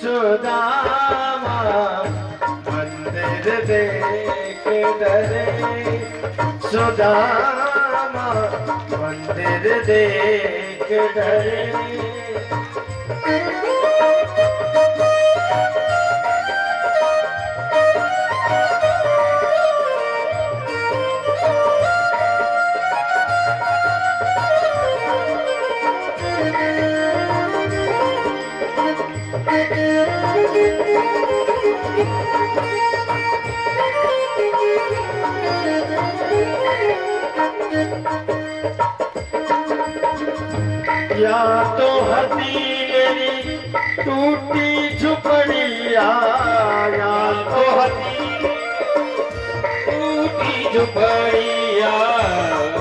सुदामा मंदिर देख डरे, सुदामा मंदिर देख डरे। या तो हदी मेरी टूटी झुपड़िया, या तो हदी टूटी झुपड़िया,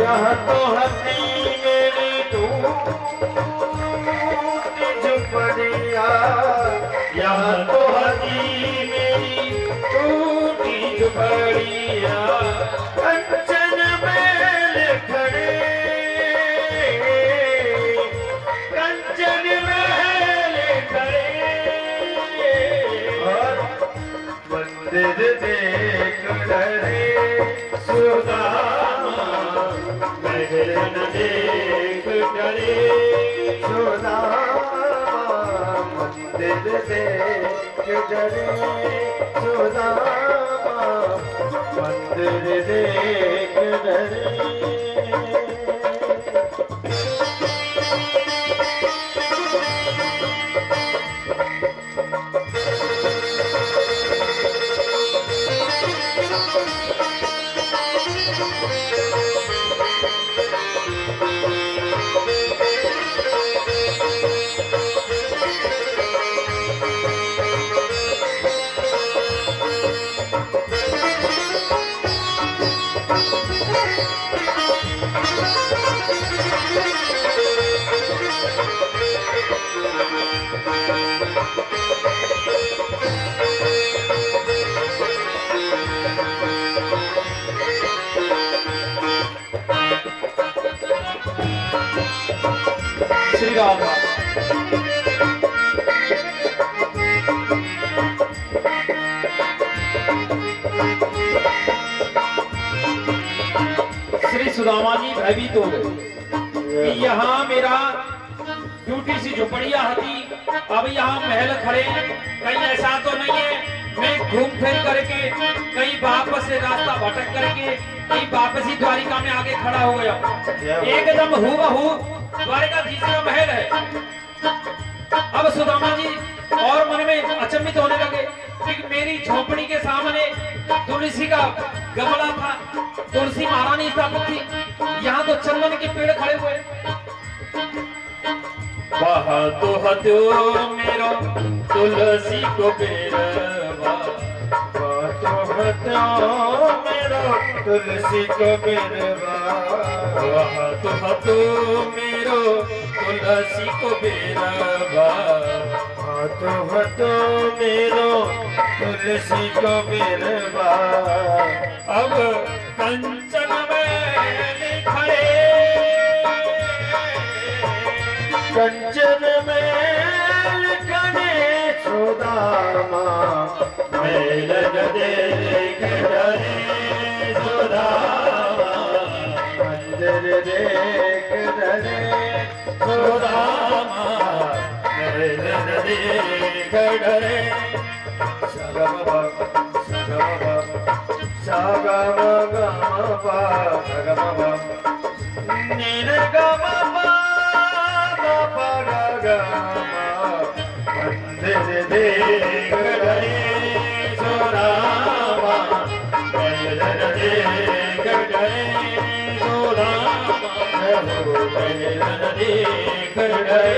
या तो हदी मेरी टूटी झुपड़िया, या तो हदी मेरी टूटी झुपड़िया। कंचन मेल खड़े, मंदिर देख डरे, सुदामा मंदिर देख डरे, सुदामा मंदिर देख डरे, सुदामा मंदिर देख डरे। श्री राम। श्री सुदामा जी भयभीत हो गए कि यहाँ मेरा टूटी सी झुपड़िया थी, अब यहाँ महल खड़े, कहीं ऐसा तो नहीं है मैं घूम फिर करके कहीं वापस से रास्ता भटक करके कहीं वापस ही द्वारिका में आगे खड़ा हो गया। एकदम हूबहू द्वारिकाधीश का महल है। अब सुदामा जी और मन में अचंभित होने लगे कि मेरी झोपड़ी के सामने तुलसी का गमला था, तुलसी महारानी स्थापित थी, यहाँ तो चंदन के पेड़ खड़े हुए। वहाँ तो हतो मेरो तुलसी को बेरवा, वहाँ तो हतो मेरो तुलसी को बेरवा, वहाँ तो हतो मेरो तुलसी को बेरवा, तो हतो मेरो तुलसी को बेरवा। अब कंचन में खड़े, कंचन में खड़े, सुदामा मेल देख डरे, सुदामा मंदिर देख डरे, सुदामा मेल देख डरे। सगम सगम गम पा सगम निर्गम मंदिर देख डरे, सुदामा मेल देख डरे, सुदामा मेल देख डरे।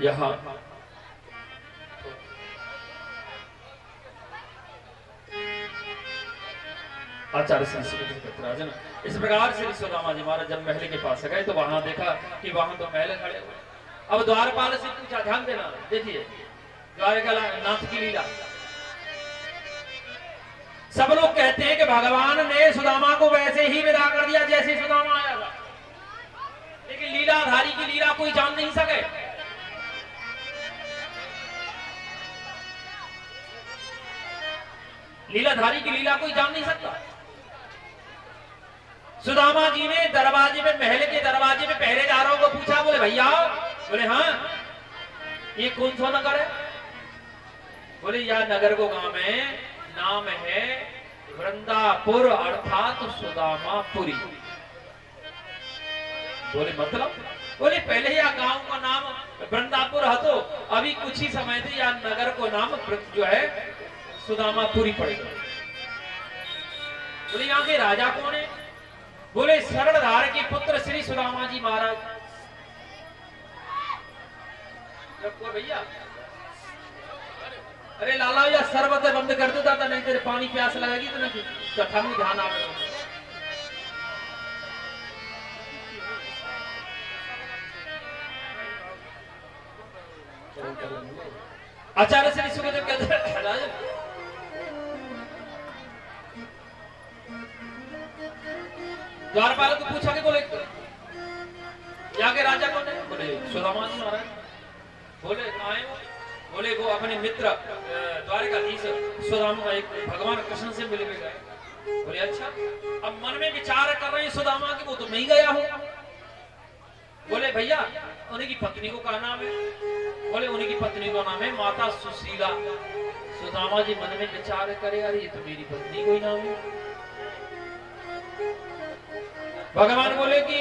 यहाँ आचार्य राजन इस प्रकार श्री सुदामा जी महाराज जब महल के पास गए तो वहां देखा कि वहां तो महल खड़े हुए। अब द्वारपाल से पूछा, ध्यान देना, देखिए द्वारका नाथ की लीला। सब लोग कहते हैं कि भगवान ने सुदामा को वैसे ही विदा कर दिया जैसे सुदामा आया था, लेकिन लीलाधारी की लीला कोई जान नहीं सके। लीलाधारी की लीला कोई जान नहीं सकता। सुदामा जी ने दरवाजे में, महल के दरवाजे में पहरेदारों को पूछा, बोले भैया, बोले हाँ, ये कौन सा नगर है? बोले यह नगर को गांव में नाम है वृंदापुर अर्थात सुदामापुरी। बोले मतलब? बोले पहले यह गांव का नाम वृंदापुर है, तो अभी कुछ ही समय से यह नगर को नाम जो है सुदामापुरी पड़ेगा। बोले यहाँ के राजा कौन है? बोले शरणधार के पुत्र श्री सुदामा जी महाराज। भैया अरे लाला या सरबत बंद कर देता था, नहीं तेरे पानी प्यास लगेगी तो नहीं कथा में ध्यान आवे। आचार्य श्री सुखदेव कहते हैं द्वारपाल को पूछा कि बोले यहाँ के राजा कौन है? बोले सुदामा जी महाराज। बोले कहाँ है वो? बोले वो अपने मित्र द्वारकाधीश सुदामा एक भगवान कृष्ण से मिले हुए गए। बोले अच्छा, अब मन में विचार कर रहे हैं सुदामा की वो तो नहीं गया हो। बोले भैया उन्हीं की पत्नी को क्या नाम है? बोले उन्हीं की पत्नी का नाम है माता सुशीला। सुदामा जी मन में विचार करे, अरे ये तो मेरी पत्नी को ही नाम है। भगवान बोले कि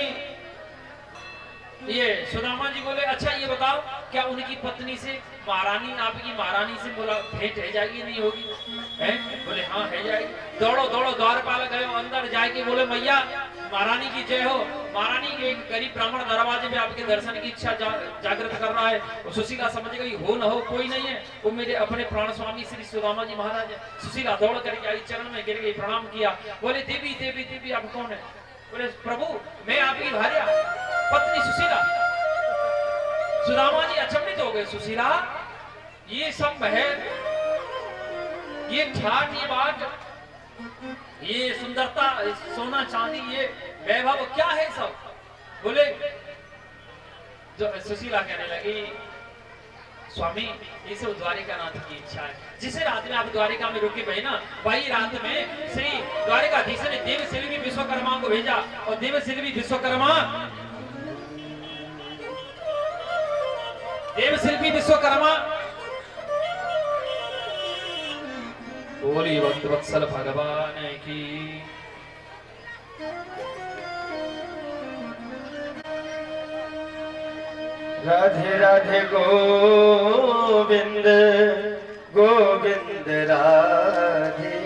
ये सुदामा जी बोले अच्छा ये बताओ, क्या उनकी पत्नी से महारानी, आपकी महारानी से बोला भेंट है जाएगी नहीं होगी? है? बोले हाँ है जाएगी। दौड़ो दौड़ो द्वारपाल गए, अंदर जाके बोले मैया महारानी की जय हो। महारानी के एक गरीब ब्राह्मण दरवाजे में आपके दर्शन की इच्छा जागृत कर रहा है। सुशीला समझ गई हो न हो कोई नहीं है, वो मेरे अपने प्राण स्वामी श्री सुदामा जी महाराज है। सुशीला दौड़ करके आई, चरण में गिर गई, प्रणाम किया। बोले देवी देवी देवी आप कौन है? बोले प्रभु मैं आपकी भार्या पत्नी सुशीला। सुदामा जी अचंभित हो गए, सुशीला ये सब महल, ये ठाट, ये बाट, ये सुंदरता, सोना चांदी, ये वैभव क्या है सब? बोले जो सुशीला कहने लगी स्वामी ये सब द्वारिकानाथ की इच्छा है। जिस रात में आप द्वारिका में रुके भाई ना, वही रात में श्री द्वारिकाधीश ने देवशिल्पी विश्वकर्मा को भेजा, और देवशिल्पी विश्वकर्मा बोली भक्त वत्सल भगवान की। राधे राधे गोविंद गोविंद राधे,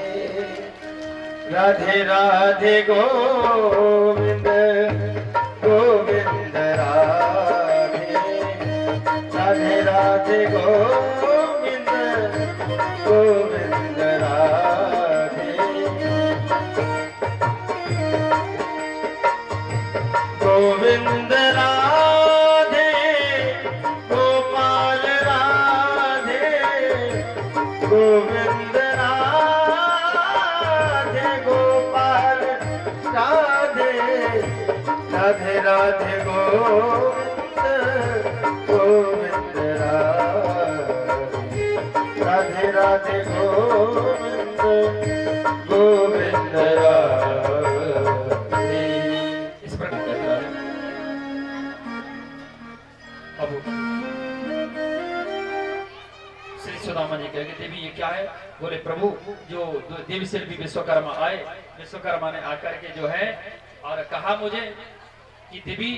राधे राधे गोविंद गोविंद राधे, राधे राधे गोविंद गोविंद राधे, गोविंद राधे गोपाल राधे, गोविंद राधे गोपाल राधे, राधे राधे गोविंद गोविंद राधे, राधे राधे गोविंद गोविंद राधे। इस प्रकार अब श्री सुदामा जी कहे देवी ये क्या है? बोले प्रभु जो देवशिल्पी विश्वकर्मा आए, विश्वकर्मा ने आकर के जो है और कहा मुझे कि देवी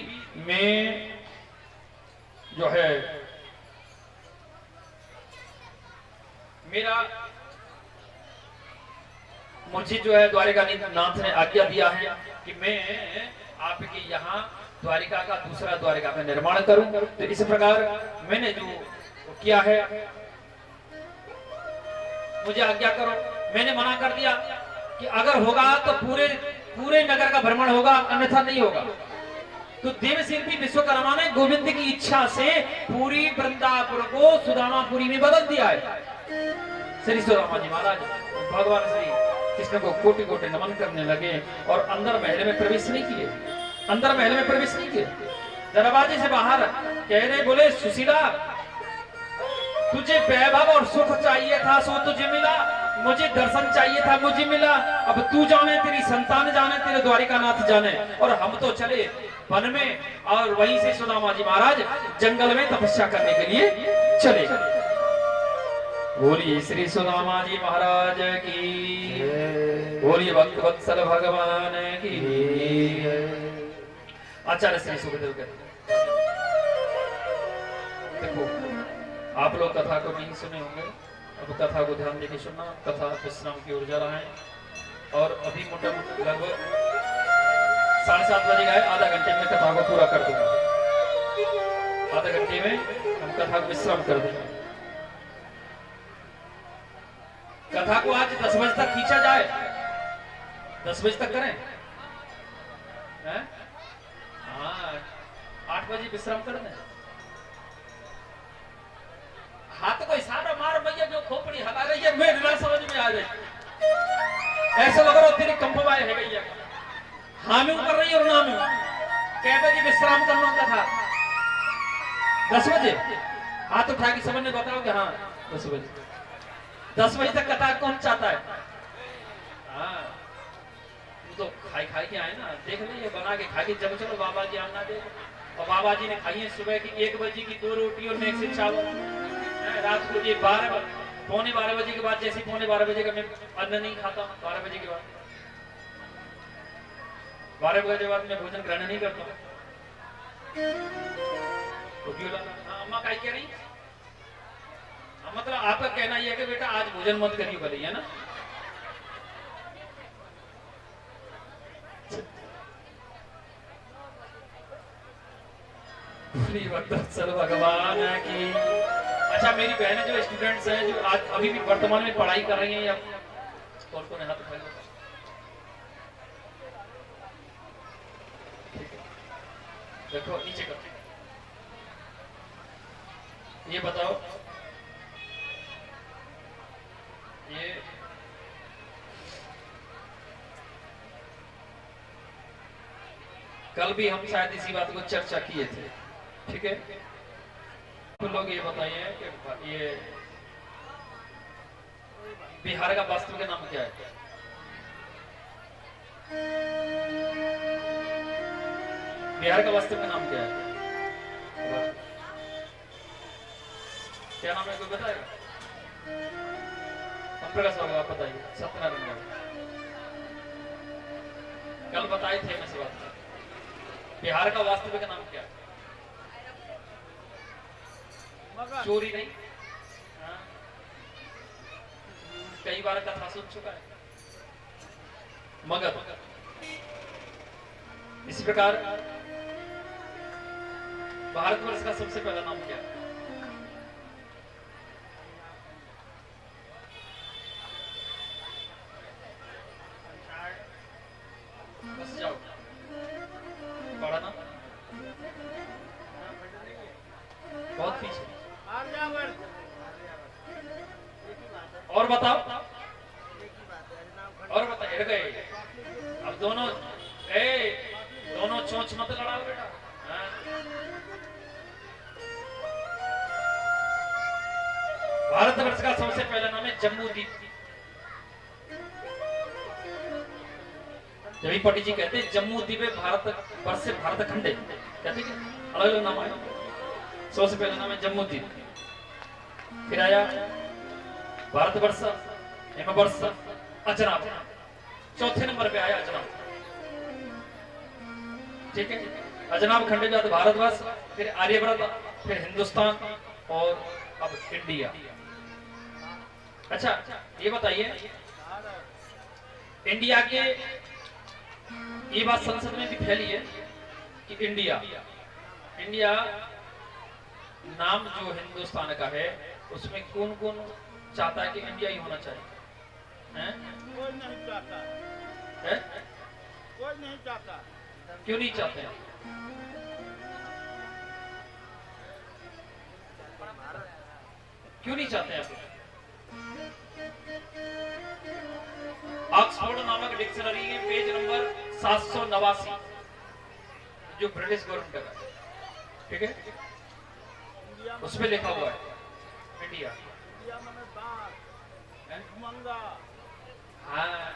मैं जो है मेरा मुझे जो है द्वारिका नाथ ने आज्ञा दिया है कि मैं आपके यहाँ द्वारिका का दूसरा द्वारिका का निर्माण करूं। तो इस प्रकार मैंने जो किया है मुझे आज्ञा करो। मैंने मना कर दिया कि अगर होगा तो पूरे नगर का भ्रमण होगा, अन्यथा नहीं होगा। तो देवशिल्पी विश्वकर्मा ने गोविंद की इच्छा से पूरी वृंदापुर को सुदामापुरी में बदल दिया है। श्री सुदामा जी महाराज भगवान श्री कृष्ण को कोटि कोटि नमन करने लगे और अंदर महल में प्रवेश नहीं किए, अंदर महल में प्रवेश नहीं किए। दरवाजे से बाहर कह रहे, बोले सुशीला, तुझे वैभव और सुख चाहिए था सो तुझे मिला, मुझे दर्शन चाहिए था मुझे मिला। अब तू जाने, तेरी संतान जाने, तेरे द्वारिकानाथ जाने, और हम तो चले वन में, और वहीं से सुदामा जी महाराज जंगल में तपस्या करने के लिए चले गए। बोलिए श्री सुदामा जी महाराज की, बोलिए भक्त वत्सल भगवान की। आचार्य श्री सुखदेव कहते हैं, देखो आप लोग कथा को नहीं सुने होंगे, अब कथा को ध्यान देके सुनना। कथा विश्राम की ओर जा रहा है और अभी मोटा मोटा लगभग 7:30 बजे गए, आधा घंटे में कथा को पूरा कर दूंगा। आधा घंटे में हम कथा को विश्राम कर देंगे। कथा को आज 10 बजे तक खींचा जाए, 10 बजे तक करें, हैं? हाँ, 8 बजे विश्राम कर दें। हाथ को इशारा मार भैया, जो खोपड़ी हला रही है मेरे ना समझ में आ जाए। ऐसा लग रहा तेरी कंपवाए है भैया, हामी कर रही है और ना में कै बजे विश्राम करना था? 10 बजे। हाथ उठा के सबने बताओ कि हाँ 10 बजे। 10 बजे तक कथा कौन चाहता है? हाँ, तो खाई खाई के आए ना, देख लीजिए बना के खा के जब चलो बाबा जी आना दे। और बाबा जी ने खाई है सुबह की 1 बजे की 2 रोटी और नेक से चावल। रात को ये 12 पौने 12 बजे के बाद, जैसे पौने 12 बजे का मैं अन्न नहीं खाता हूँ। 12 बजे के बाद, 12 बजे के बाद मैं भोजन ग्रहण नहीं करता हूँ। तो क्यों लगा? हाँ, अम्मा क्या कह रही? मतलब आपका कहना यह है कि बेटा आज भोजन मत करिए भले, है ना? वत्सल भगवान की। अच्छा, मेरी बहनें जो स्टूडेंट्स हैं, जो आज अभी भी वर्तमान में पढ़ाई कर रही हैं, या कौन हाथ उठाए? देखो नीचे करो, ये बताओ, ये कल भी हम शायद इसी बात को चर्चा किए थे, ठीक है? तो लोग ये बताइए कि ये बिहार का वास्तु का नाम क्या है? बिहार का वास्तु का नाम क्या है? क्या नाम है, कोई बताएगा? हम प्रकाश बाबू आप बताइए। सत्यनारायण बाबू कल बताए थे, मैं से बात। बिहार का वास्तविक नाम क्या है? चोरी नहीं? हाँ? कई बार कथा सुन चुका है, मगध। इस प्रकार भारतवर्ष का सबसे पहला नाम क्या है? बस जाओ, पढ़ा ना, बहुत पीछे। और बताओ, और बताइए गए। अब दोनों चोंच मत लड़ाओ बेटा। भारतवर्ष का सबसे पहला नाम है जम्मू द्वीप। जब पटी जी कहते हैं जम्मू द्वीप भारत वर्ष से भारत खंडे, कहते हैं अलग अलग नाम है। सबसे पहला नाम है जम्मू द्वीप, फिर आया भारतवर्ष, हिमवर्ष, अजनाब, चौथे नंबर पे आया अजनाब, ठीक है? अजनाब खंड जाते भारतवर्ष, फिर आर्यव्रत, फिर हिंदुस्तान और अब इंडिया। अच्छा, ये बताइए, इंडिया के, ये बात संसद में भी फैली है कि इंडिया नाम जो हिंदुस्तान का है, उसमें कौन कौन चाहता है कि इंडिया ही होना चाहिए? कोई नहीं चाहता है? कोई नहीं चाहता। क्यों नहीं चाहते हैं? क्यों नहीं चाहते हैं आप ऑक्सफोर्ड नामक डिक्शनरी के पेज नंबर 789, जो ब्रिटिश गवर्नमेंट का है, ठीक है, इंडिया उस पे लिखा हुआ है इंडिया। इंडिया में दांत हैं? मंगा हाँ,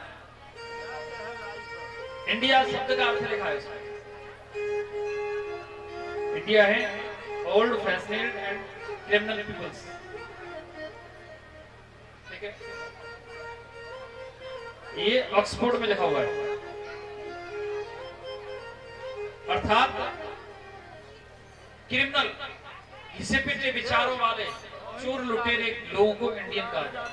क्या है राइट इंडिया शब्द का अर्थ लिखा है इसमें। इंडिया है old fascinated and criminal peoples, ठीक है, ये ऑक्सफोर्ड में लिखा हुआ है। अर्थात क्रिमिनल, घिसे पिटे विचारों वाले, चोर लुटेरे लोगों को इंडियन कहा जाता है।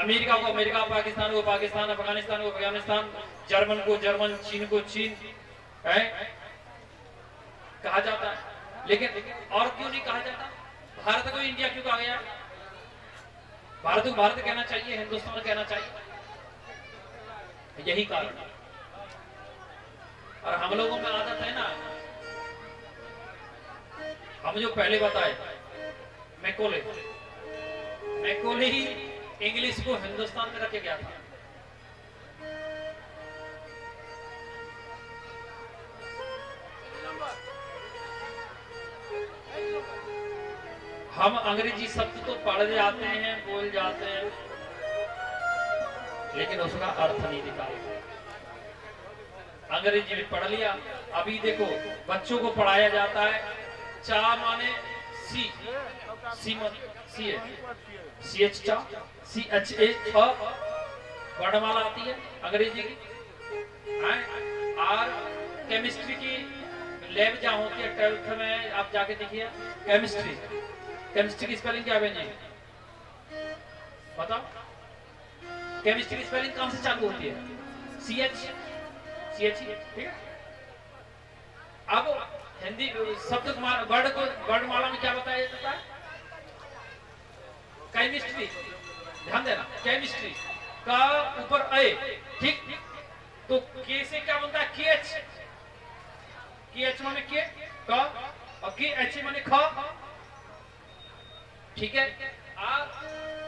अमेरिका को अमेरिका, पाकिस्तान को पाकिस्तान, अफगानिस्तान को अफगानिस्तान, जर्मन को जर्मन, चीन को चीन है कहा जाता है। लेकिन और क्यों नहीं कहा जाता? भारत को इंडिया क्यों कहा गया? भारत को भारत कहना चाहिए, हिंदुस्तान कहना चाहिए, यही कारण है। और हम लोगों में आदत है ना, हम जो पहले बताए मैकोले ही इंग्लिश को हिंदुस्तान में रखे गया था। हम अंग्रेजी शब्द तो पढ़ जाते हैं, बोल जाते हैं, लेकिन उसका अर्थ नहीं निकालते। अंग्रेजी में पढ़ लिया, अभी देखो बच्चों को पढ़ाया जाता है, चा माने सी, सी सी सी एच चा, सी एच ए वर्णमाला आती है अंग्रेजी की। और केमिस्ट्री की लैब जहाँ होती है 12th में, आप जाके देखिए केमिस्ट्री की स्पेलिंग क्या बनी बताओ? केमिस्ट्री की स्पेलिंग कहां से चालू होती है? सी एच, ठीक है। अब हिंदी शब्द वर्णमाला में क्या बताया जाता है? केमिस्ट्री, ध्यान देना, केमिस्ट्री का ऊपर ए, ठीक, तो के से क्या बनता है? के एच माने के का, और के एच माने ख, ठीक है।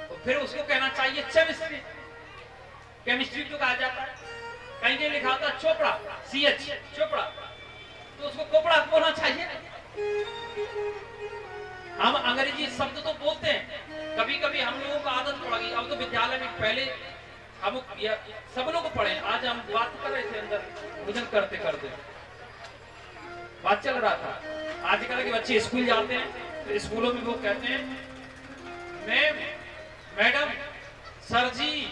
तो फिर उसको कहना चाहिए केमिस्ट्री। केमिस्ट्री क्यों कहा जाता है? कहीं कहीं लिखा होता है चोपड़ा, सी एच चोपड़ा, तो उसको कोपड़ा बोलना चाहिए। हम अंग्रेजी शब्द तो बोलते हैं, कभी कभी हम लोगों को आदत पड़ गई। अब तो विद्यालय में पहले हम सब लोग पढ़े, आज हम बात कर रहे थे अंदर भोजन करते करते बात चल रहा था। आजकल के बच्चे स्कूल जाते हैं तो स्कूलों में वो कहते हैं मैम, मैडम, सर जी।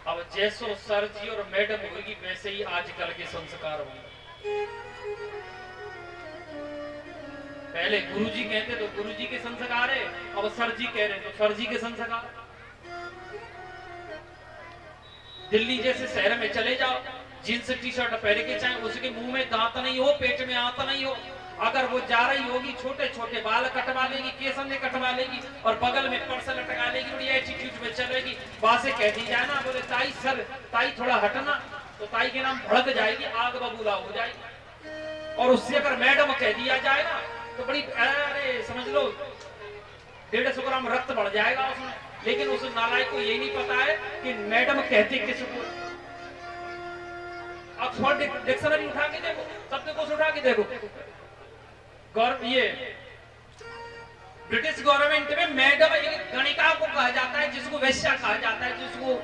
अब जैसो सर जी और मैडम होगी वैसे ही आजकल के संस्कार होंगे। पहले गुरुजी कहते तो गुरुजी के संस्कार है, अब सर जी कह रहे तो सर जी के संस्कार। दिल्ली जैसे शहर में चले जाओ, जींस टी शर्ट पहन के, चाहे उसके मुंह में दांत नहीं हो, पेट में आंत नहीं हो, अगर वो जा रही होगी छोटे छोटे बाल कटवा लेगी, केसन में कटवा लेगी और बगल में पर्स लटका लेगी, बड़ी एटीट्यूड में चलेगी। वहां से कह दी जाए ना, बोले ताई सर, ताई थोड़ा हटना, तो ताई के नाम भड़क जाएगी, आग बबूला हो जाएगी। और उससे अगर मैडम कह दिया जाए ना, तो बड़ी अरे समझ लो 150 ग्राम रक्त बढ़ जाएगा उसमें। लेकिन उस नालायक को ये नहीं पता है कि मैडम कहते किसको। ऑक्सफोर्ड डिक्शनरी उठा के देखो, शब्दकोश उठा के देखो, ये ब्रिटिश गवर्नमेंट में मैडम एक गणिका को कहा जाता है, जिसको वैश्या कहा जाता है, जिसको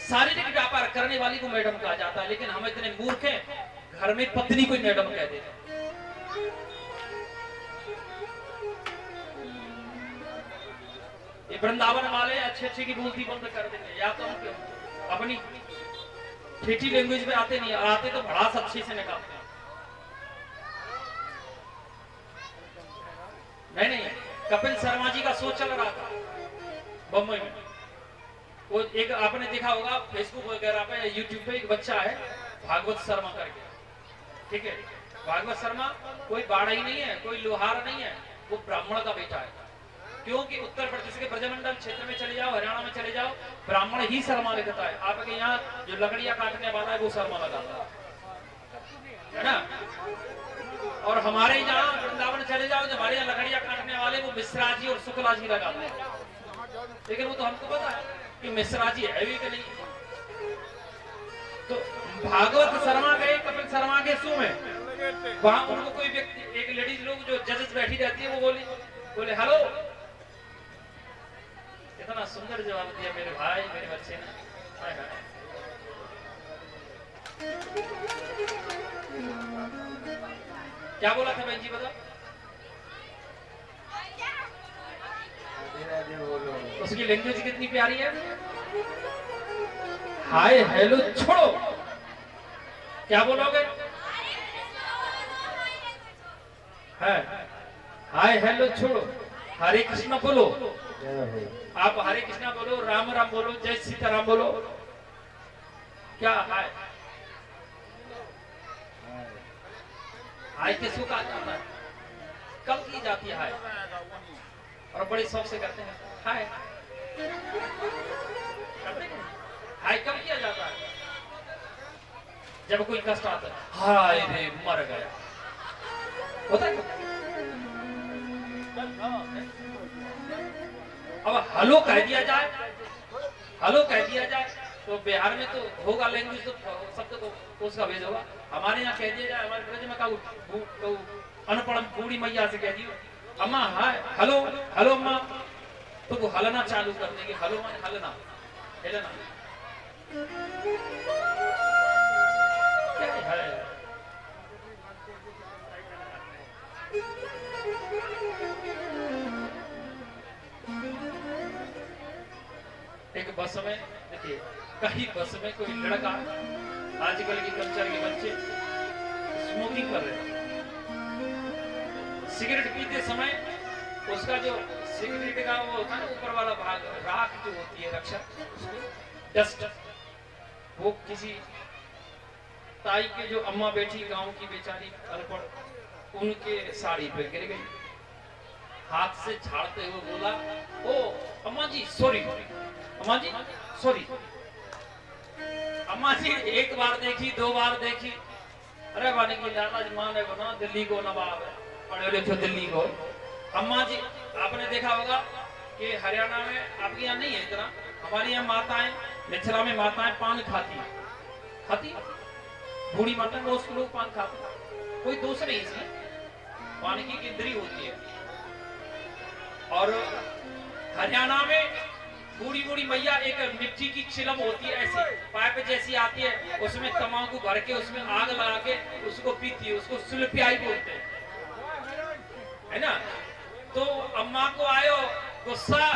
शारीरिक व्यापार करने वाली को मैडम कहा जाता है। लेकिन हम इतने मूर्ख हैं, घर में पत्नी को मैडम कह देते हैं। ये वृंदावन वाले अच्छे अच्छे की बोलती बंद कर देंगे, या तो हम अपनी ठेठी लैंग्वेज में आते नहीं, आते तो भड़ास अच्छे से निकालते हैं। नहीं, कपिल शर्मा जी का शो चल रहा था बम्बई में। वो एक आपने देखा होगा फेसबुक वगैरह पे या यूट्यूब पे, एक बच्चा है भागवत शर्मा करके, ठीक है। भागवत शर्मा कोई बाड़ा ही नहीं है, कोई लोहार नहीं है, वो ब्राह्मण का बेटा है। क्योंकि उत्तर प्रदेश के ब्रजमंडल क्षेत्र में चले जाओ, हरियाणा में चले जाओ, ब्राह्मण ही शर्मा लिखता है। आपके यहाँ जो लकड़ियां काटने वाला है वो शर्मा लगाता है ना। और हमारे यहाँ वृंदावन चले जाओ, जो हमारे यहाँ लकड़ियां काटने वाले वो मिश्रा जी और शुक्ला जी लगाते हैं। लेकिन वो तो हमको पता है कि मिश्रा जी है भी कि नहीं। भागवत शर्मा गए कपिल शर्मा के शो में, वहां उनको कोई व्यक्ति, एक लेडीज लोग जो जजेस बैठी रहती है, वो बोले हेलो। इतना सुंदर जवाब दिया मेरे भाई, मेरे बच्चे ने। हाय हाय। क्या बोला था बहन जी, बताओ। राधे राधे बोलो। उसकी लैंग्वेज कितनी प्यारी है। हाय हेलो छोड़ो, क्या बोलोगे? है हाय हेलो छोड़ो, हरे कृष्णा बोलो। जय हो। आप हरे कृष्णा बोलो, राम राम बोलो, जय सीताराम बोलो। क्या हाय हाय किसको कहा जाता है? कब की जाती है हाय? और बड़े शौक से करते हैं हाय। करते हैं? हाय कब किया जाता है? जब कोई कष्ट आता है, हाय रे मर गया, होता है। अब हेलो कह दिया जाए, हेलो कह दिया जाए तो बिहार में तो होगा लैंग्वेज, तो शब्द तो उसका भेज होगा। हमारे यहाँ कह दिया जाए, हमारे ब्रज में कहूँ अनपढ़ बूढ़ी मैया से कह दियो अम्मा हाय हेलो हेलो अम्मा, तो वो हलना चालू कर देंगे। हेलो माने हलना, हिलना। क्या है? एक बस में देखिए, कहीं बस में कोई लड़का, आजकल के कल्चर के बच्चे स्मोकिंग कर रहे हैं। सिगरेट पीते समय उसका जो सिगरेट का वो होता है ना, ऊपर वाला भाग, राख जो होती है, रक्षा, डस्ट, वो किसी ताई के जो अम्मा बैठी गांव की बेचारी अनपढ़, उनके साड़ी पे गिर गई। हाथ से झाड़ते हुए बोला, ओ अम्मा जी सॉरी, अम्मा जी सॉरी। अम्मा जी एक बार देखी, दो बार देखी, अरे वानी की लाला जी माने को ना दिल्ली को नवाब है, पढ़े लिखे दिल्ली को। अम्मा जी आपने देखा होगा कि हरियाणा में, आपके यहाँ नहीं है इतना, हमारे यहाँ माताएं, मिथिला में माताएं पान खाती, बूढ़ी माता, मोस्ट लोग पान खाते, कोई दोष नहीं इसमें, पान की केंद्री होती है। और हरियाणा में बूढ़ी बूढ़ी मैया एक मिट्टी की चिलम होती है, ऐसी पाइप जैसी आती है, उसमें तंबाकू भर के उसमें आग लगा के उसको पीती है, उसको सुलपियाई बोलते हैं, है ना। तो अम्मा को आयो गुस्सा,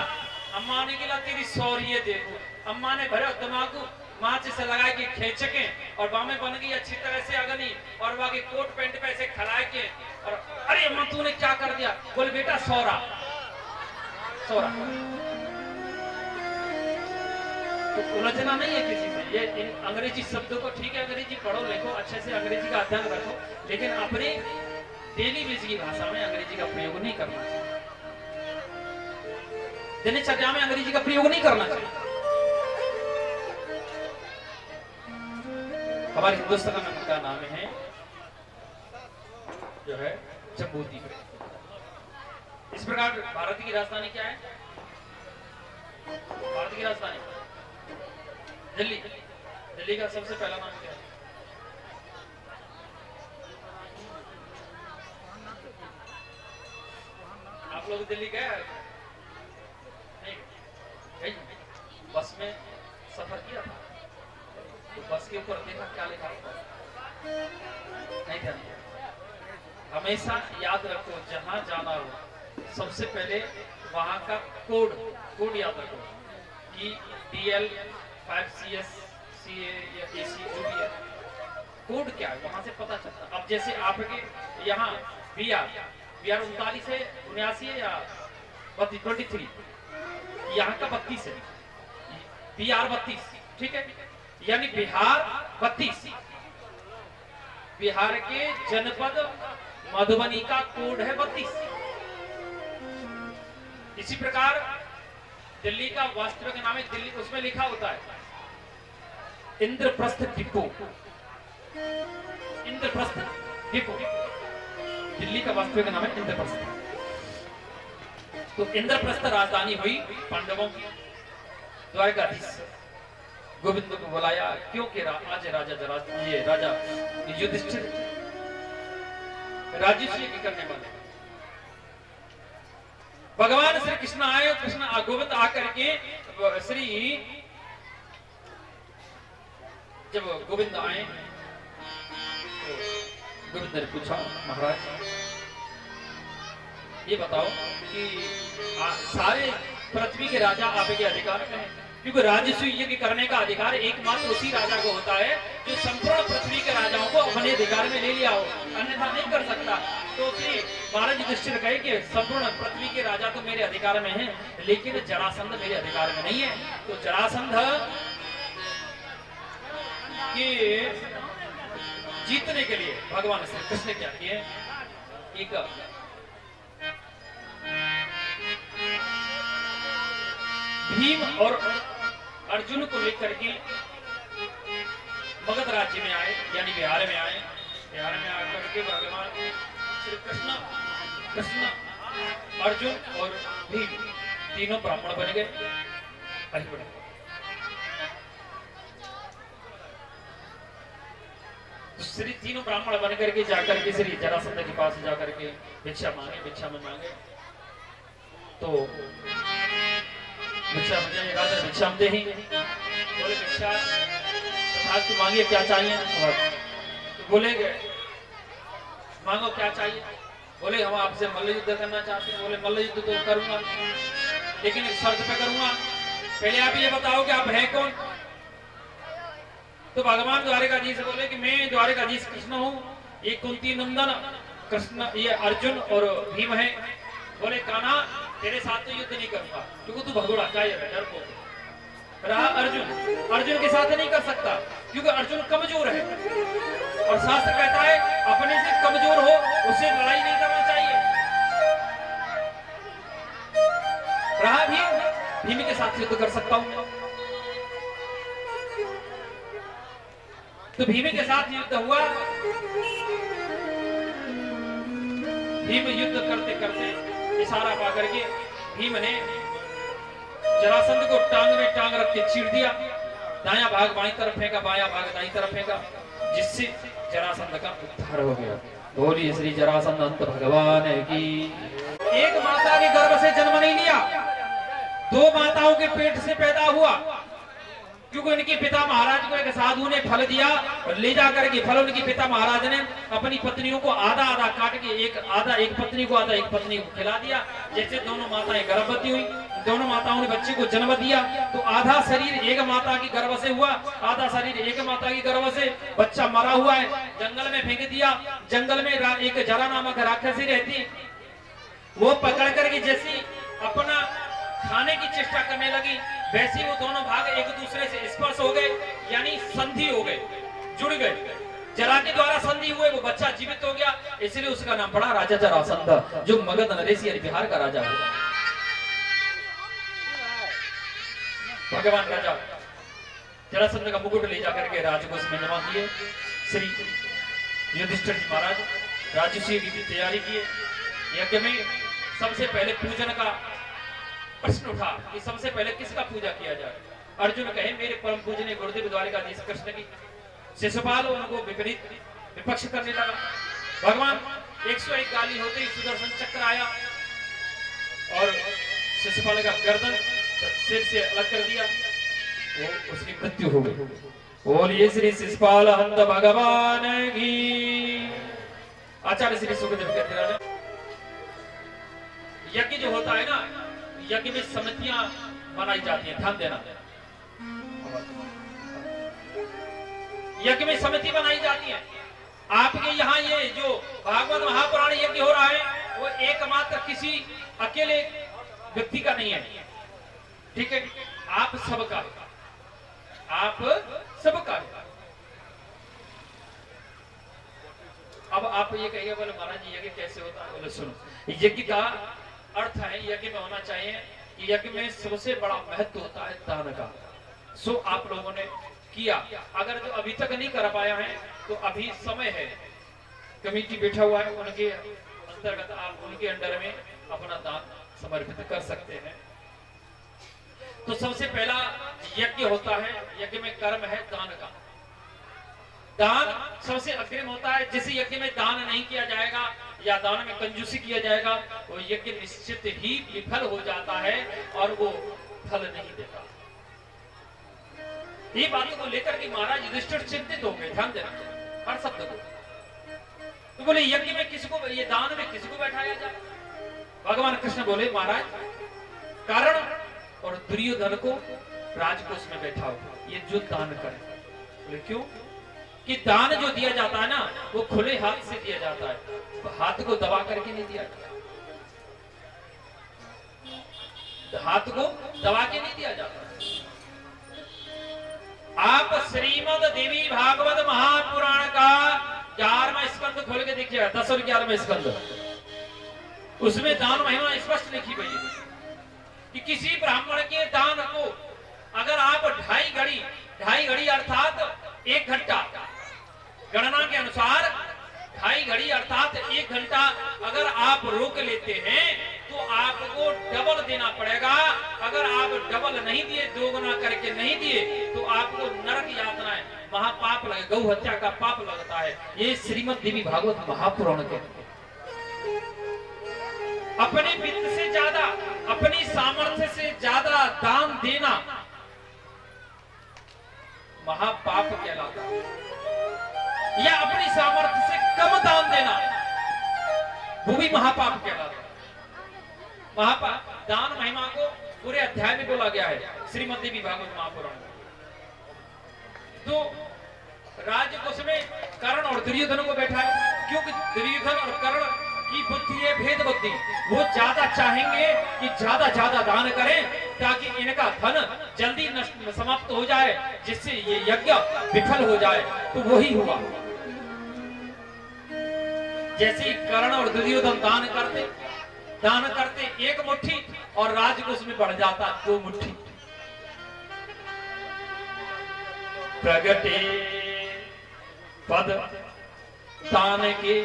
अम्मा ने कहा तेरी सॉरी है देखो, अम्मा ने भरा तंबाकू माच से लगा के खींच के, और बामे बन गई अच्छी तरह से अगनी, और बाकी कोट पैंट पे ऐसे खड़ा के, और अरे अम्मा तूने क्या कर दिया? बोले बेटा सौरा सौरा। तो उलझना नहीं है किसी से। ये इन अंग्रेजी शब्दों को, ठीक है अंग्रेजी पढ़ो लिखो अच्छे से, अंग्रेजी का अध्ययन रखो, लेकिन अपने डेली बेस की भाषा में अंग्रेजी का प्रयोग नहीं करना चाहिए, दिनचर्या में अंग्रेजी का प्रयोग नहीं करना चाहिए। हमारे हिंदुस्तान का नाम है जो है जम्बूद्वीप। इस प्रकार भारत की राजधानी क्या है? भारत की राजधानी दिल्ली। दिल्ली का सबसे पहला नाम क्या है? आप लोग दिल्ली गए? नहीं, बस में सफर किया था तो बस के ऊपर देखा क्या लिखा होता है? नहीं ध्यान दिया। हमेशा याद रखो, जहां जाना हो सबसे पहले वहां का कोड याद रखो कि DL 5CS CA या AC जो भी है, कोड क्या है वहां से पता चलता। अब जैसे आपके यहाँ BR 39 है, 79 है या 23, यहाँ का 32 है, BR 32, ठीक है, यानी बिहार 32, बिहार के जनपद मधुबनी का कोड है 32। इसी प्रकार दिल्ली का वास्तविक नाम है, दिल्ली उसमें लिखा होता है इंद्रप्रस्थ डिपो, इंद्रप्रस्थ डिपो, दिल्ली का वास्तविक नाम है इंद्रप्रस्थ। तो इंद्रप्रस्थ राजधानी हुई पांडवों की, द्वारकाधीश। गोविंद को बुलाया, क्योंकि आज राजा युधिष्ठिर राज्य करने वाले भगवान श्री कृष्ण आए। कृष्ण गोविंद आकर के श्री जब गोविंद आए तो गोविंद ने पूछा, महाराज ये बताओ कि सारे पृथ्वी के राजा आपके अधिकार में हैं, क्योंकि राजस्व यज्ञ करने का अधिकार एकमात्र उसी राजा को होता है जो संपूर्ण पृथ्वी के राजाओं को अपने अधिकार में ले लिया हो, अन्यथा नहीं कर सकता। तो श्री महाराज युधिष्ठिर कहे कि संपूर्ण पृथ्वी के राजा तो मेरे अधिकार में हैं, लेकिन जरासंध मेरे अधिकार में नहीं है। तो जरासंध के जीतने के लिए भगवान श्री कृष्ण ने क्या किए, एक भीम और अर्जुन को लेकर के मगध राज्य में आए, यानी बिहार में आए। बिहार में आकर के भगवान श्री कृष्ण अर्जुन और भीम तीनों ब्राह्मण बन गए। तो श्री तीनों ब्राह्मण बन करके जाकर के श्री जरासंध के पास जाकर के भिक्षा मांगे तो भिक्षा राजा भिक्षा दे ही बोले, भिक्षा तथास्तु मांगिए, क्या चाहिए? तो बोले मांगो क्या चाहिए? बोले हम आपसे मल्ल युद्ध करना चाहते हैं। बोले मल्ल युद्ध तो करूंगा, लेकिन एक शर्त पे करूंगा, पहले आप ये बताओ कि आप हैं कौन? तो भगवान द्वारिकाधीश से बोले कि मैं द्वारिकाधीश कृष्ण हूँ, ये कुंती नंदन कृष्ण, ये अर्जुन और भीम है। बोले कान्हा तेरे साथ तो युद्ध नहीं करूंगा, क्योंकि तू भगोड़ा डरपोक रहा। अर्जुन के साथ नहीं कर सकता, क्योंकि अर्जुन कमजोर है और शास्त्र कहता है अपने से कमजोर हो उससे लड़ाई नहीं करना चाहिए। रहा भीम के साथ युद्ध कर सकता हूं। तो भीम के साथ युद्ध हुआ। भीम युद्ध करते करते इशारा पा करके भीम ने जरासंध को टांग में टांग रख के चीर दिया। दायां भाग बाईं तरफ फेंका, बायां भाग दाईं तरफ फेंका, जिससे जरासंध का उद्धार हो गया। बोलिए श्री जरासंध अंत भगवान की। एक माता के गर्भ से जन्म नहीं लिया, दो माताओं के पेट से पैदा हुआ, क्योंकि उनके पिता महाराज को एक साधु ने फल दिया और ले जाकर के फल उनके पिता महाराज ने अपनी पत्नियों को आधा आधा काट के एक पत्नी को आधा, एक पत्नी को खिला दिया। जैसे दोनों माताएं गर्भवती हुई, दोनों माताओं ने बच्चे को जन्म दिया, तो आधा शरीर एक माता की गर्भ से हुआ, आधा शरीर एक माता की गर्भ से। बच्चा मरा हुआ है, जंगल में फेंक दिया। जंगल में एक जरा नामक राक्षसी रहती, वो पकड़ करके जैसी अपना खाने की चेष्टा करने लगी, वैसे वो दोनों भाग एक दूसरे से स्पर्श हो गए, यानी संधि हो गए, जुड़ गए। जरा के द्वारा संधि हुए, वो बच्चा जीवित हो गया, इसलिए उसका नाम पड़ा राजा जरासंध, जो मगध नरेश बिहार का राजा हुआ। भगवान राजा जरासंध का मुकुट ले जाकर के राजकोष में जमा किए। श्री युधिष्ठिर जी महाराज राजसूय की तैयारी किए। यज्ञ में सबसे पहले पूजन का प्रश्न उठा कि सबसे पहले किसका पूजा किया जाए। अर्जुन कहे मेरे परम पूजनीय गुरुदेव द्वारिकाधीश कृष्ण की। शिशुपाल उनको विपरीत विपक्ष करने लगा। भगवान 101 गाली होते ही सुदर्शन चक्र आया और शिशुपाल का गर्दन सिर से अलग कर दिया, वो उसकी मृत्यु हो गई। बोलिए श्री शिशुपाल हंत भगवान की। आचार्य श्री सुखदेव कहते रहे, यज्ञ जो होता है ना, यज्ञ में समितियां बनाई जाती हैं, ध्यान देना। यज्ञ में समिति बनाई जाती है। आपके यहाँ ये जो भागवत महापुराण यज्ञ हो रहा है, वो एकमात्र किसी अकेले व्यक्ति का नहीं है, ठीक है? आप सबका अब आप ये कहिए बोले महाराज यज्ञ कैसे होता है? बोले सुनो, यज्ञ का अर्थ है यज्ञ में होना चाहिए कि यज्ञ में सबसे बड़ा महत्व होता है दान का। सो आप लोगों ने किया। अगर जो अभी तक नहीं कर पाया है तो अभी समय है, कमेटी बैठा हुआ है, उनके अंतर्गत आप उनके अंडर में अपना दान समर्पित कर सकते हैं। तो सबसे पहला यज्ञ होता है, यज्ञ में कर्म है दान का। दान सबसे अग्रिम होता है। जिस यज्ञ में दान नहीं किया जाएगा या दान में कंजूसी किया जाएगा वो यज्ञ निश्चित ही विफल हो जाता है और वो फल नहीं देता। ये बातों को लेकर के महाराज युधिष्ठिर चिंतित हो गए। ध्यान देना हर शब्द को। तो बोले यज्ञ में किसको, ये दान में किसको बैठाया जाए? भगवान कृष्ण बोले महाराज कारण और दुर्योधन को राजकोष में बैठाओ, ये जो दान करे। बोले क्यों? कि दान जो दिया जाता है ना वो खुले हाथ से दिया जाता है, हाथ को दबा करके नहीं दिया जाता, हाथ को दबा के नहीं दिया जाता। आप श्रीमद देवी भागवत महापुराण का 11वां स्कंद खोल के देखिए, 10 और 11वां स्कंद, उसमें दान महिमा स्पष्ट लिखी गई है कि किसी ब्राह्मण के दान को अगर आप ढाई घड़ी अर्थात 1 घंटा, गणना के अनुसार 2.5 घड़ी अर्थात 1 घंटा अगर आप रोक लेते हैं तो आपको डबल देना पड़ेगा। अगर आप डबल नहीं दिए, दोगुना करके नहीं दिए तो आपको नरक यातनाएं, महापाप लगे, गौ हत्या का पाप लगता है। ये श्रीमद देवी भागवत महापुराण के अपने वित्त से ज्यादा, अपनी सामर्थ्य से ज्यादा दान देना महापाप कहलाता है, या अपनी सामर्थ्य से कम दान देना वो भी महापाप कहलाता है। महापाप दान महिमा को पूरे अध्याय में बोला गया है श्रीमद देवी भागवत महापुराण। तो राजकोष में कर्ण और दुर्योधन को बैठा है, क्योंकि दुर्योधन और कर्ण की बुद्धि है भेद बुद्धि। वो ज्यादा चाहेंगे कि ज्यादा दान करें ताकि इनका धन जल्दी नष्ट समाप्त हो जाए, जिससे ये यज्ञ विफल हो जाए। तो वही हुआ, जैसे कर्ण और दुर्योधन दान करते 1 मुट्ठी और राजकोष में बढ़ जाता 2 मुट्ठी। प्रगटे पद दान के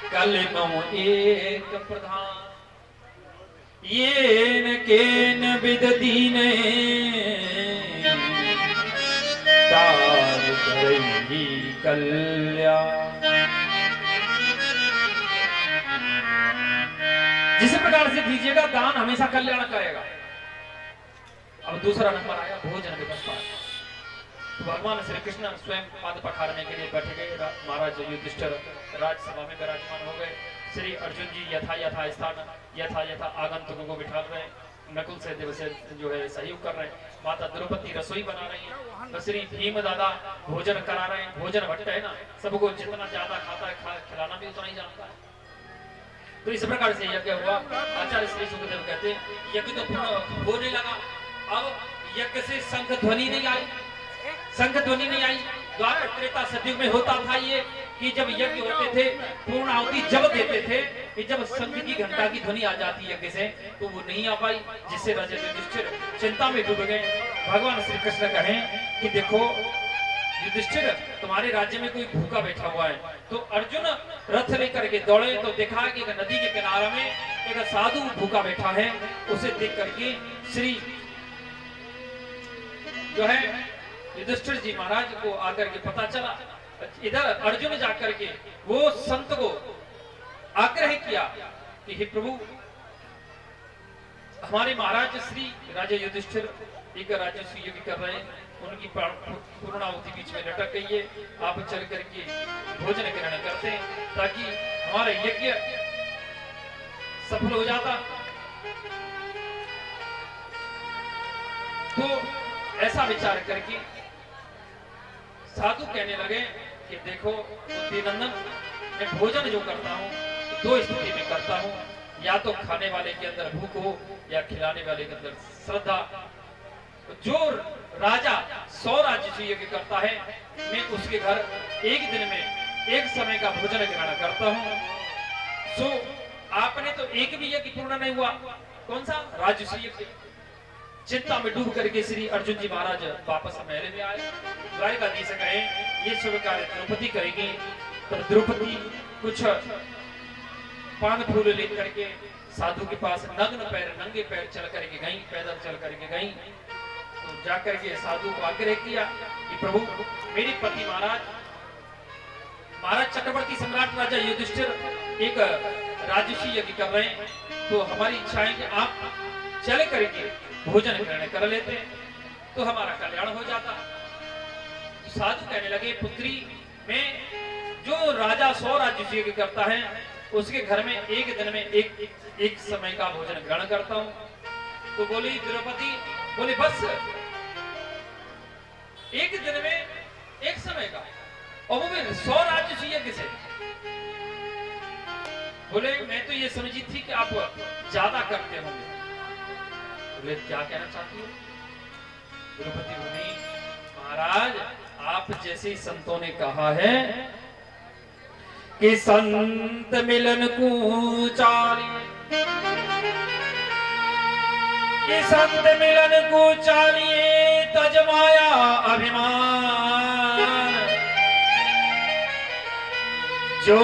कलमों एक प्रधान, येन केन विद दीने दान करेगी कल्याण। जिस प्रकार से दीजिएगा दान हमेशा कल्याण करेगा। अब दूसरा नंबर आया भोजन व्यवस्था। तो भगवान श्री कृष्ण स्वयं पाद पखारने के लिए बैठे गए। महाराज युधिष्ठिर राजसभा में विराजमान हो गए। श्री अर्जुन जी यथा स्थान यथा आगंतुकों को बिठा रहे हैं। नकुल सहदेव से जो है सहयोग कर रहे हैं। माता द्रौपदी रसोई बना रही है। तो श्री भीम दादा भोजन करा रहे हैं। भोजन भट्ट है ना, सबको जितना ज्यादा खाता है खिलाना भी उतना ही जानता है। तो इस प्रकार से यज्ञ हुआ। आचार्य श्री सुखदेव कहते हैं यज्ञ तो पूर्ण होने लगा। अब यज्ञ से शंख ध्वनि नहीं आई, द्वापर त्रेता सतयुग में होता था ये कि जब यज्ञ होते थे पूर्ण आहुति जब देते थे कि जब शंख की घंटा की ध्वनि आ जाती यज्ञ से, तो वो नहीं आ पाई, जिससे राजा युधिष्ठिर चिंता में डूब गए। भगवान श्री कृष्ण कहें कि देखो युधिष्ठिर, तुम्हारे राज्य में कोई भूखा बैठा हुआ है। तो अर्जुन रथ लेकर के दौड़े तो देखा कि एक नदी के किनारे में एक साधु भूखा बैठा है। उसे देख करके श्री जो है युधिष्ठिर जी महाराज को आकर के पता चला। इधर अर्जुन जाकर के वो संत को आग्रह किया कि हे प्रभु, हमारे महाराज श्री राजा युधिष्ठिर एक राजस्व यज्ञ कर रहे हैं, उनकी पूर्णाहुति बीच में लटक गई है। आप चल करके भोजन ग्रहण करते हैं ताकि हमारा यज्ञ सफल हो जाता। तो ऐसा विचार करके साधु कहने लगे कि देखो नंदन, मैं भोजन जो करता हूँ 2 स्थिति में करता हूँ, या तो खाने वाले के अंदर भूख हो या खिलाने वाले के अंदर श्रद्धा। जो राजा 100 राज्य यज्ञ करता है, मैं उसके घर एक दिन में 1 समय का भोजन ग्रहण करता हूँ। सो आपने तो एक भी यज्ञ पूर्ण नहीं हुआ। कौन सा? राजसूय यज्ञ। चिंता में डूब करके श्री अर्जुन जी महाराज वापस महल में आए। द्वारिकाधीश कहे ये शुभ कार्य द्रौपदी करेगी। तो द्रौपदी कुछ पान फूल ले करके साधु के पास नग्न पैर नंगे पैर चल करके गई, पैदल चल करके गई। तो जाकर के साधु को आग्रह किया कि प्रभु मेरे पति महाराज चक्रवर्ती सम्राट राजा युधिष्ठिर एक राजसी यज्ञ कर रहे हैं, तो हमारी इच्छा है कि आप चले करके भोजन ग्रहण कर लेते तो हमारा कल्याण हो जाता। तो साधु कहने लगे पुत्री, मैं जो राजा 100 राजसी यज्ञ करता है उसके घर में एक दिन में एक समय का भोजन ग्रहण करता हूं। तो बोली द्रौपदी, बोली बस एक दिन में एक समय का, और वो भी 100 राजसी यज्ञ से। बोले मैं तो ये समझी थी कि आप ज्यादा करते होंगे। बोले क्या कहना चाहती हो? द्रौपदी बोली महाराज आप जैसे संतों ने कहा है कि संत मिलन को चालिए, कि संत मिलन को चालिए तजमाया अभिमान, जो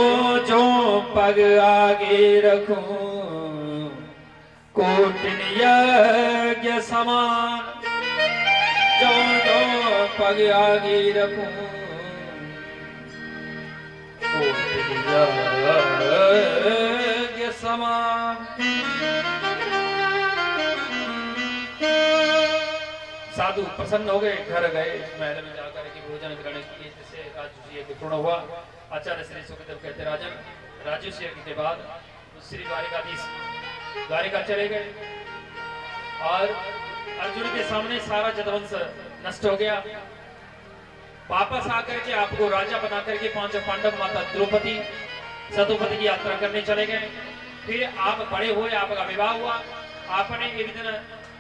जो पग आगे रखूं कोटिन यज्ञ समान, जो जो पग आगे रखूं कोटिन यज्ञ समान। साधु प्रसन्न हो गए, घर गए, महल में जाकर के भोजन ग्रहण किए, जिससे राजसी यज्ञ पूर्ण हुआ। आचार्य श्री सुखदेव कहते राजन राजसी यज्ञ के बाद श्री द्वारिकाधीश द्वारिका चले गए और अर्जुन के सामने सारा जदवंश नष्ट हो गया। वापस आकर के आपको राजा बना करके 5 पांडव माता द्रौपदी सतुपति की यात्रा करने चले गए। फिर आप बड़े हुए, आपका विवाह हुआ। आपने एक दिन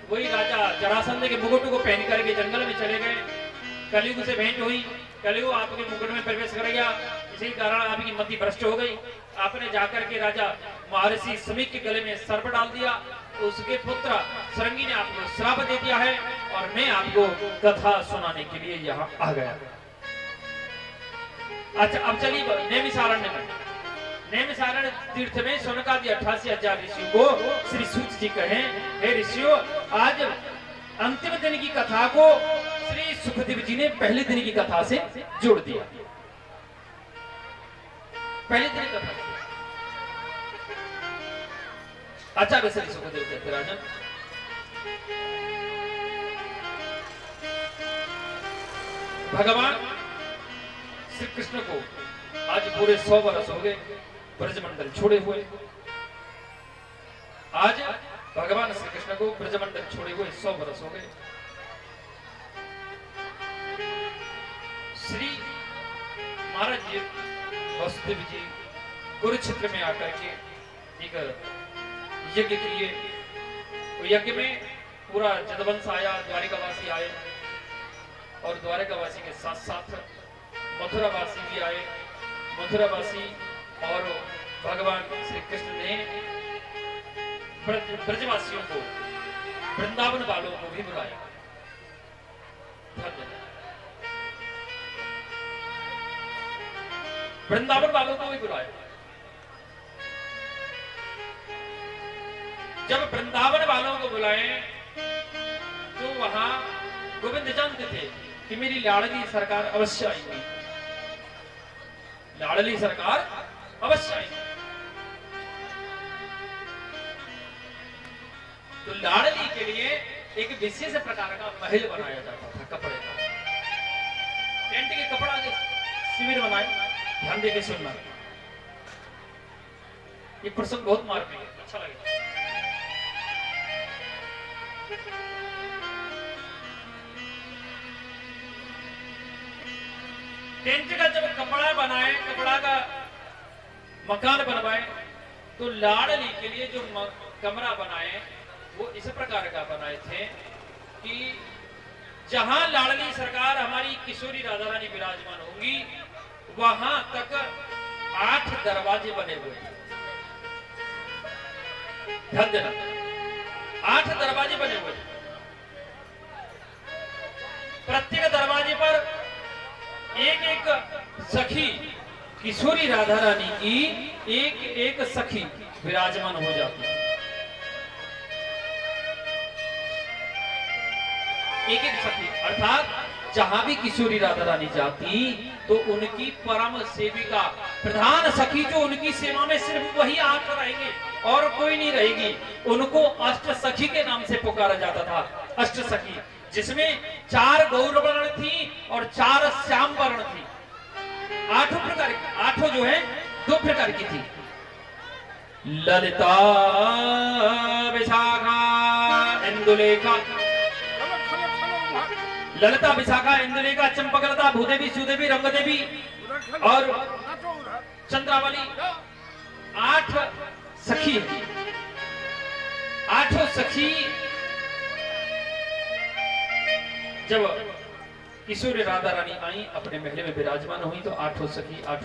वही राजा जरासंध के मुकुट को पहन करके जंगल में चले गए। कलयुग से भेंट हुई, कलयुग आपके मुकुट में प्रवेश कर गया, इसी कारण आपकी मति भ्रष्ट हो गई। आपने जाकर के राजा महर्षि समीक के गले में सर्प डाल दिया, उसके पुत्र सरंगी ने आपको श्राप दे दिया है और मैं आपको कथा सुनाने के लिए यहाँ आ गया। अच्छा अब चलिए नैमिषारण्य में। नैमिषारण्य तीर्थ में शौनकादि 88,000 ऋषियों को श्री सूत जी कहे, हे ऋषियों आज अंतिम दिन की कथा को श्री सुखदेव जी ने पहले दिन की कथा से जोड़ दिया। पहले दिन की कथा से आचार्य श्री सुखदेव कहते राजन भगवान श्री कृष्ण को आज पूरे 100 वर्ष हो गए ब्रजमंडल छोड़े हुए। आज भगवान श्री कृष्ण को ब्रजमंडल छोड़े हुए 100 वर्ष हो गए। श्री महाराज जी वसुदेव जी कुरुक्षेत्र में आकर के एक यज्ञ किए। तो यज्ञ में पूरा जदवंश आया, द्वारिकावासी आए और द्वारिकावासी के साथ साथ मथुरावासी भी आए। मथुरावासी और भगवान श्री कृष्ण ने ब्रजवासियों को, वृंदावन वालों को भी बुलाया। वृंदावन वालों को भी बुलाया। जब वृंदावन वालों को बुलाए तो वहां गोविंद जानते थे कि मेरी लाडली सरकार अवश्य आएगी, लाडली सरकार अवश्य आएगी। तो लाडली के लिए एक विशेष प्रकार का महल बनाया जाता था, कपड़े का। टेंट के कपड़ा के शिविर बनाए। ध्यान देके सुनना, ये प्रसंग बहुत मार्मिक है, अच्छा लगेगा। टेंट का जब कपड़ा बनाए, कपड़ा का मकान बनवाए, तो लाडली के लिए जो कमरा बनाए वो इस प्रकार का बनाए थे कि जहां लाडली सरकार हमारी किशोरी राधा रानी विराजमान होंगी वहां तक 8 दरवाजे बने हुए हैं। ध्यान देना, 8 दरवाजे बने हुए हैं। प्रत्येक दरवाजे पर एक एक सखी, किशोरी राधा रानी की एक एक सखी विराजमान हो जाती है। एक एक सखी, अर्थात जहां भी किशोरी राधा रानी जाती तो उनकी परम सेविका प्रधान सखी जो उनकी सेवा में सिर्फ वही आकर रहेंगे और कोई नहीं रहेगी। उनको अष्ट सखी के नाम से पुकारा जाता था। अष्ट सखी जिसमें 4 गौर वर्ण थी और 4 श्याम वर्ण थी। 8 प्रकार, 8 जो है 2 प्रकार की थी। ललिता विशाखा इंदुलेखा, ललिता विशाखा इंदुलेखा चंपकलता भूदेवी सुदेवी रंगदेवी और चंद्रावली 8 सखी। 8 सखी जब किशोरी राधा रानी आई अपने महल में विराजमान हुई तो 8 सखी 8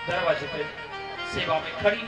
दरवाजे पे सेवा में खड़ी।